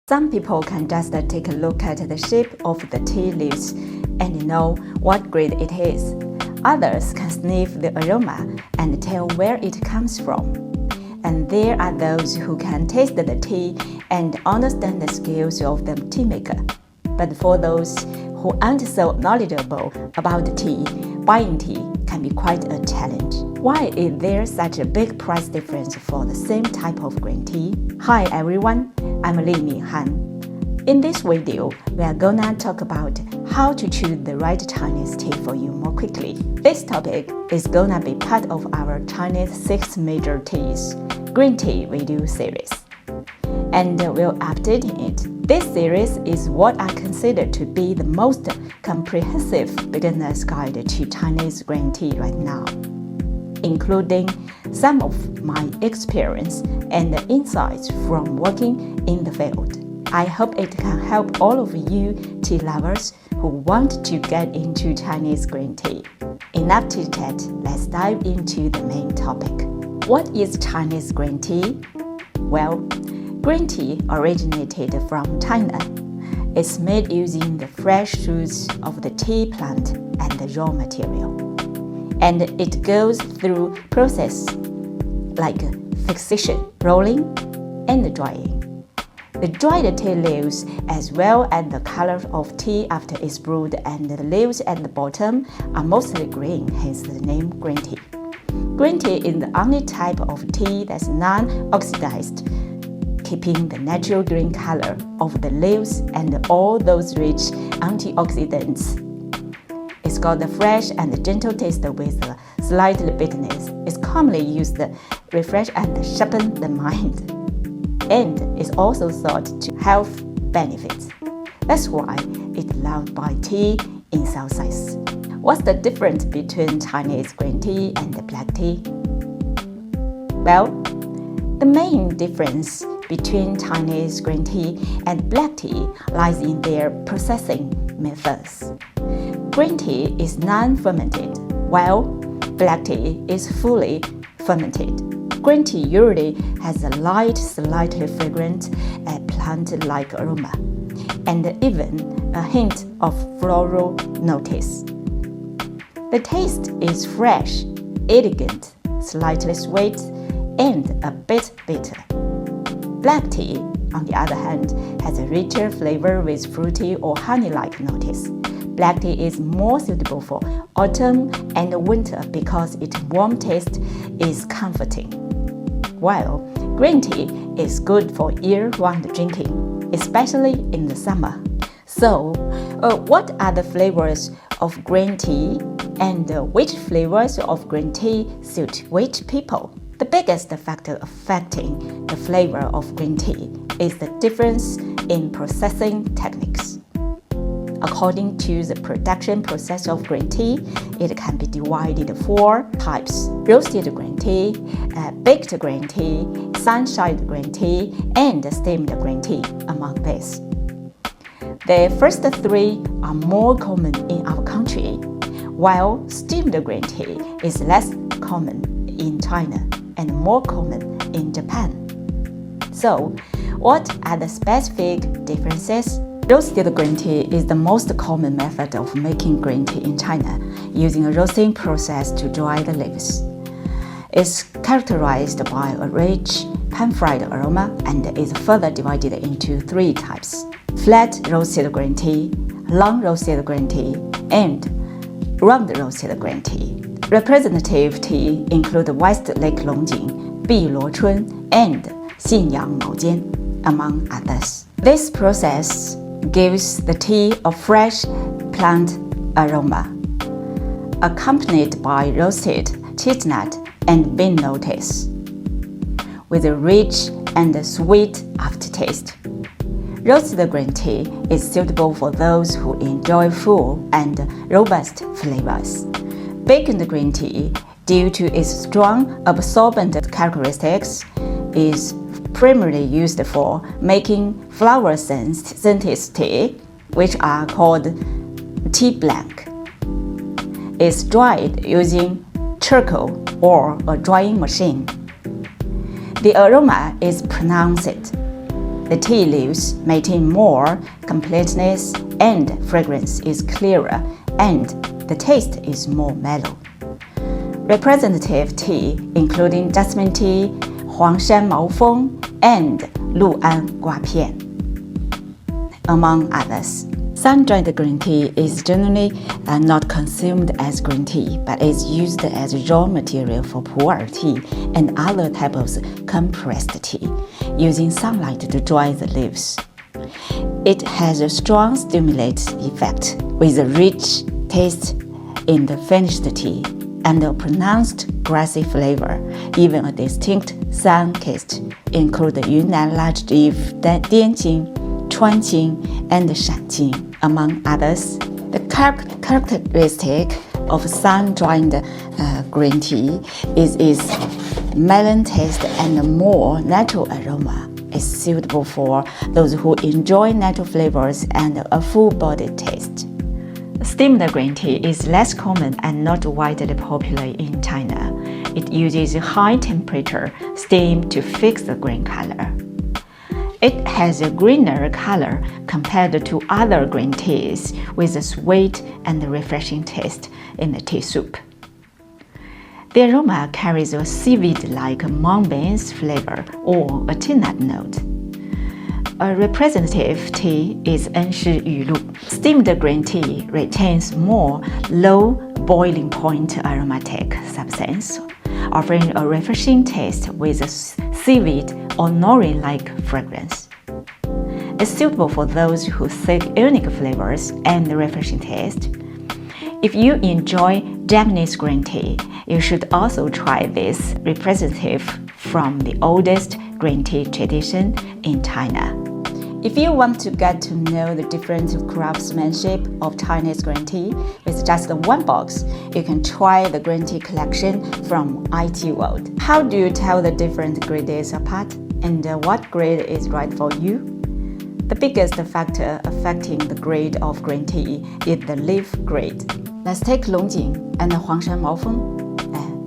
Some people can just take a look at the shape of the tea leaves and know what grade it is. Others can sniff the aroma and tell where it comes from. And there are those who can taste the tea and understand the skills of the tea maker. But for those who aren't so knowledgeable about tea, buying tea can be quite a challenge. Why is there such a big price difference for the same type of green tea? Hi everyone, I'm Li Minghan. In this video, we are gonna talk about how to choose the right Chinese tea for you more quickly. This topic is gonna be part of our Chinese 6 major teas green tea video series. And we'll update it. This series is what I consider to be the most comprehensive beginner's guide to Chinese green tea right now, including some of my experience and insights from working in the field. I hope it can help all of you tea lovers who want to get into Chinese green tea. Enough chit chat, let's dive into the main topic. What is Chinese green tea? Well, green tea originated from China. It's made using the fresh shoots of the tea plant and the raw material. And it goes through processes like fixation, rolling, and drying. The dried tea leaves, as well as the color of tea after it's brewed, and the leaves at the bottom are mostly green, hence the name green tea. Green tea is the only type of tea that's non-oxidized, keeping the natural green color of the leaves and all those rich antioxidants. It's got a fresh and gentle taste with a slight bitterness. It's commonly used to refresh and sharpen the mind, and is also thought to health benefits. That's why it's loved by tea enthusiasts. What's the difference between Chinese green tea and black tea? Well, the main difference between Chinese green tea and black tea lies in their processing methods. Green tea is non-fermented, while black tea is fully fermented. Green tea usually has a light, slightly fragrant, plant-like aroma, and even a hint of floral notes. The taste is fresh, elegant, slightly sweet, and a bit bitter. Black tea, on the other hand, has a richer flavor with fruity or honey-like notes. Black tea is more suitable for autumn and winter because its warm taste is comforting, while green tea is good for year-round drinking, especially in the summer. So, what are the flavors of green tea, and which flavors of green tea suit which people? The biggest factor affecting the flavor of green tea is the difference in processing techniques. According to the production process of green tea, it can be divided into 4 types: roasted green tea, baked green tea, sunshine green tea, and steamed green tea, among these. The first 3 are more common in our country, while steamed green tea is less common in China and more common in Japan. So, what are the specific differences? Roasted green tea is the most common method of making green tea in China, using a roasting process to dry the leaves. It's characterized by a rich, pan-fried aroma and is further divided into 3 types: flat roasted green tea, long roasted green tea, and round roasted green tea. Representative tea include West Lake Longjing, Biluochun, and Xinyang Maojian, among others. This process gives the tea a fresh plant aroma, accompanied by roasted chestnut and bean notes, with a rich and sweet aftertaste. Roasted green tea is suitable for those who enjoy full and robust flavors. Baked green tea, due to its strong absorbent characteristics, is primarily used for making flower-scented tea, which are called tea blanc. It's dried using charcoal or a drying machine. The aroma is pronounced, The tea leaves maintain more completeness and fragrance is clearer and the taste is more mellow. Representative tea including jasmine tea, Huangshan Maofeng, and Lu'an Guapian, among others. Sun-dried green tea is generally not consumed as green tea, but is used as raw material for pu'er tea and other types of compressed tea, using sunlight to dry the leaves. It has a strong stimulant effect with a rich taste in the finished tea and a pronounced grassy flavor, even a distinct sun-kissed, include Yunnan large-leaf Dianjing, Chuanjing, and Shanjing, among others. The characteristic of sun-dried green tea is its melon taste and a more natural aroma. It's suitable for those who enjoy natural flavors and a full-bodied taste. Steamed green tea is less common and not widely popular in China. It uses high-temperature steam to fix the green color. It has a greener color compared to other green teas with a sweet and refreshing taste in the tea soup. The aroma carries a seaweed-like mung beans flavor or a tea nut note. A representative tea is Enshi Yulu. Steamed green tea retains more low boiling point aromatic substance, offering a refreshing taste with a seaweed or nori-like fragrance. It's suitable for those who seek unique flavors and refreshing taste. If you enjoy Japanese green tea, you should also try this representative from the oldest green tea tradition in China. If you want to get to know the different craftsmanship of Chinese green tea with just one box, you can try the green tea collection from iteaworld. How do you tell the different grades apart and what grade is right for you? The biggest factor affecting the grade of green tea is the leaf grade. Let's take Longjing and Huangshan Maofeng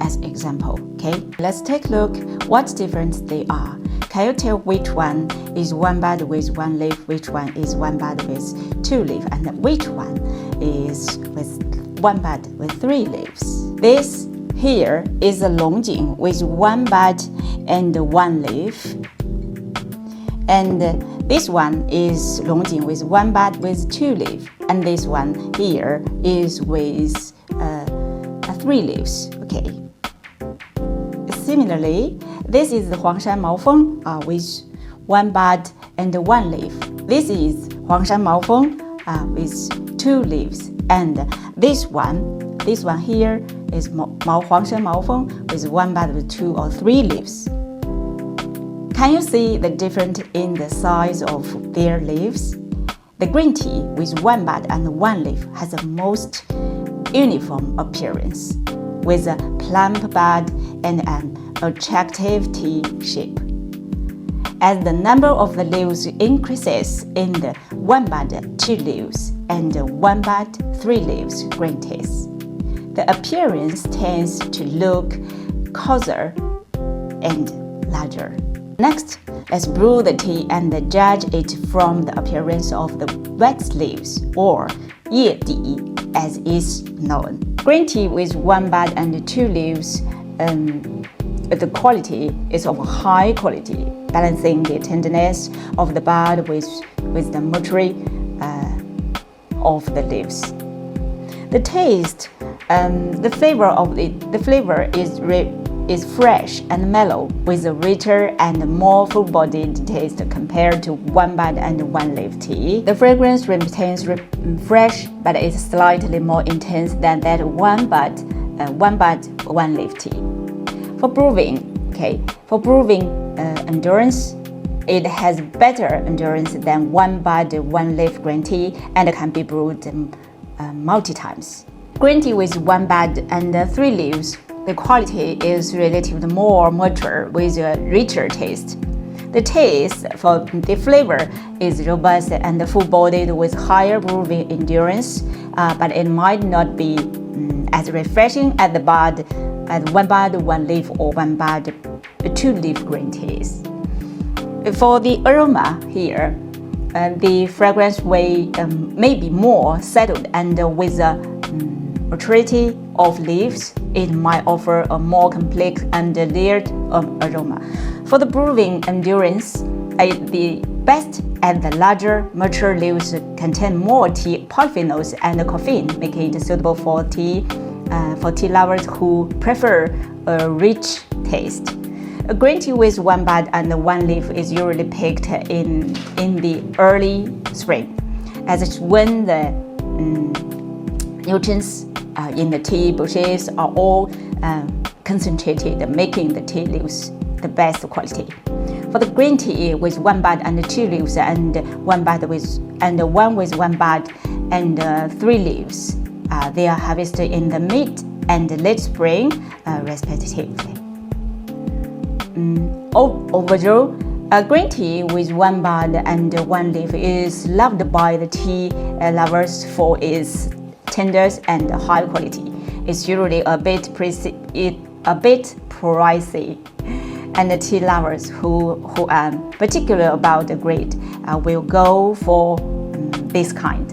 as example. Okay, let's take a look what difference they are. Can you tell which one is one bud with one leaf, which one is one bud with two leaves, and which one is with one bud with three leaves? This here is a Longjing with one bud and one leaf. And this one is Longjing with one bud with two leaves. And this one here is with three leaves. Okay. Similarly, this is the Huangshan Maofeng with one bud and one leaf. This is Huangshan Maofeng with two leaves. And this one here is Huangshan Maofeng with one bud with two or three leaves. Can you see the difference in the size of their leaves? The green tea with one bud and one leaf has the most uniform appearance, with a plump bud and an attractive tea shape. As the number of the leaves increases in the one bud, two leaves, and one bud, three leaves green teas, the appearance tends to look coarser and larger. Next, let's brew the tea and judge it from the appearance of the wet leaves, or 叶底 as is known. Green tea with one bud and two leaves, the quality is of high quality, balancing the tenderness of the bud with the maturity of the leaves. The taste, the flavor is fresh and mellow, with a richer and more full-bodied taste compared to one bud and one leaf tea. The fragrance remains fresh, but is slightly more intense than that one bud, one leaf tea. For brewing, endurance, it has better endurance than one bud, one leaf green tea and can be brewed multi times. Green tea with one bud and three leaves, the quality is relatively more mature with a richer taste. The taste for the flavor is robust and full-bodied with higher brewing endurance, but it might not be as refreshing as one bud, one leaf, or one bud, two leaf green teas. For the aroma here, the fragrance may be more settled, and with a maturity of leaves, it might offer a more complex and layered aroma. For the brewing endurance, the best and the larger mature leaves contain more tea polyphenols and caffeine, making it suitable for tea lovers who prefer a rich taste. A green tea with one bud and one leaf is usually picked in the early spring, as it's when the nutrients in the tea bushes are all concentrated, making the tea leaves the best quality. For the green tea with one bud and two leaves, and one with one bud and three leaves, they are harvested in the mid and late spring, respectively. Overall, green tea with one bud and one leaf is loved by the tea lovers for its tender and high quality. It's usually a bit pricey, and the tea lovers who are particular about the grade will go for this kind.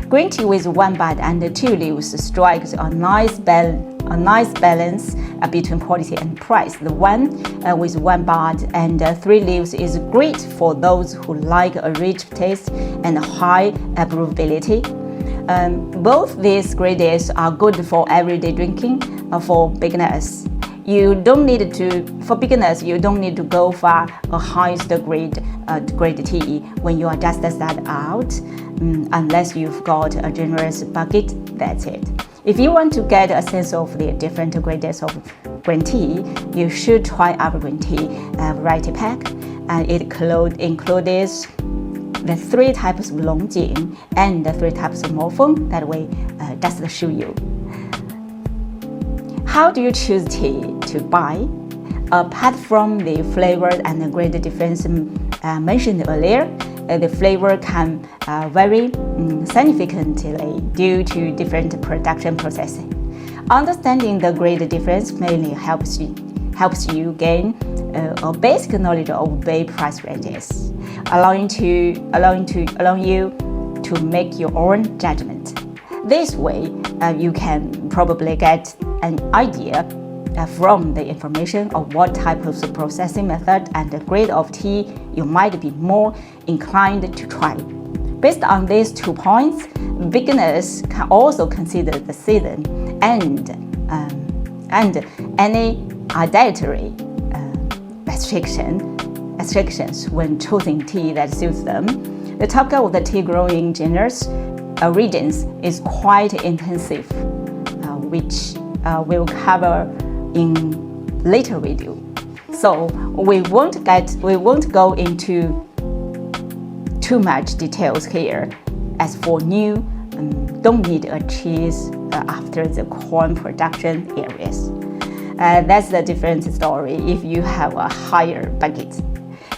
Green tea with one bud and two leaves strikes a nice balance between quality and price. The one with one bud and three leaves is great for those who like a rich taste and high brewability. Both these grades are good for everyday drinking. For beginners, you don't need to go for a highest grade tea when you are just starting out, unless you've got a generous budget. That's it. If you want to get a sense of the different grades of green tea, you should try our green tea variety pack, and it includes the 3 types of Longjing and the 3 types of Morphong that we just show you. How do you choose tea to buy? Apart from the flavor and the grade difference mentioned earlier, the flavor can vary significantly due to different production processes. Understanding the grade difference mainly helps you gain a basic knowledge of both price ranges, allowing you to make your own judgment. This way, you can probably get an idea from the information of what type of processing method and the grade of tea you might be more inclined to try. Based on these 2 points, beginners can also consider the season and any dietary restrictions when choosing tea that suits them. The topic of the tea growing regions is quite intensive, which we'll cover in later video. So we won't go into too much details here. As for new, don't need a cheese after the corn production areas. That's a different story if you have a higher budget.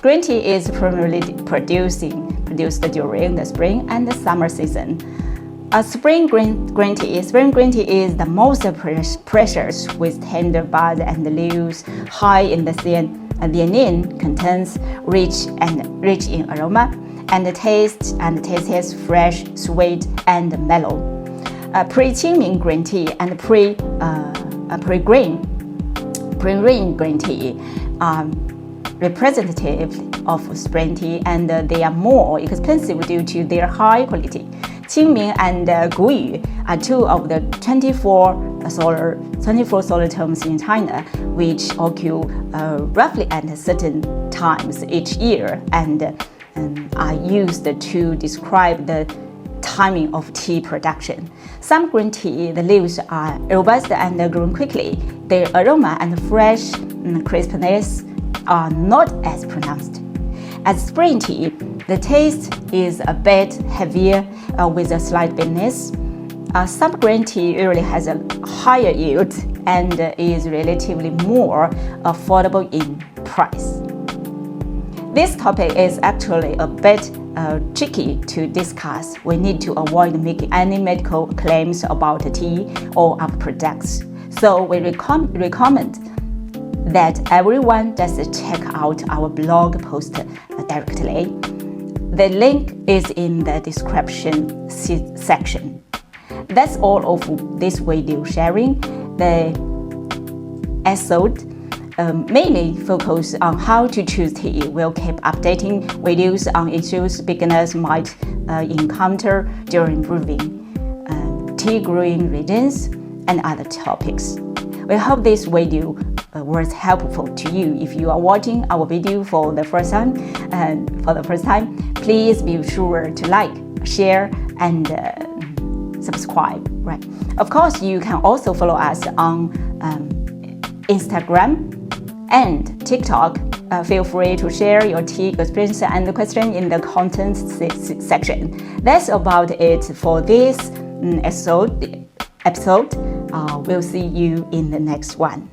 Green tea is primarily produced during the spring and the summer season. Spring green tea is the most precious, with tender buds and leaves, high in the theanine content, rich in aroma, and tastes fresh, sweet, and mellow. Pre-Qingming green tea and pre-green green tea are representative of spring tea, and they are more expensive due to their high quality. Qingming and Guyu are 2 of the 24 solar terms in China, which occur roughly at certain times each year, and are used to describe the timing of tea production. Some green tea, the leaves are robust and grow quickly. Their aroma and fresh crispness are not as pronounced. As spring tea, the taste is a bit heavier with a slight bitterness. Some green tea usually has a higher yield and is relatively more affordable in price. This topic is actually a bit tricky to discuss. We need to avoid making any medical claims about tea or our products. So we recommend that everyone just check out our blog post directly. The link is in the description section. That's all of this video sharing. The episode mainly focus on how to choose tea. We'll keep updating videos on issues beginners might encounter during brewing, tea growing regions, and other topics. We hope this video was helpful to you. If you are watching our video for the first time, please be sure to like, share, and subscribe. Right. Of course, you can also follow us on Instagram and TikTok. Feel free to share your tea experience and the question in the comments section. That's about it for this episode. We'll see you in the next one.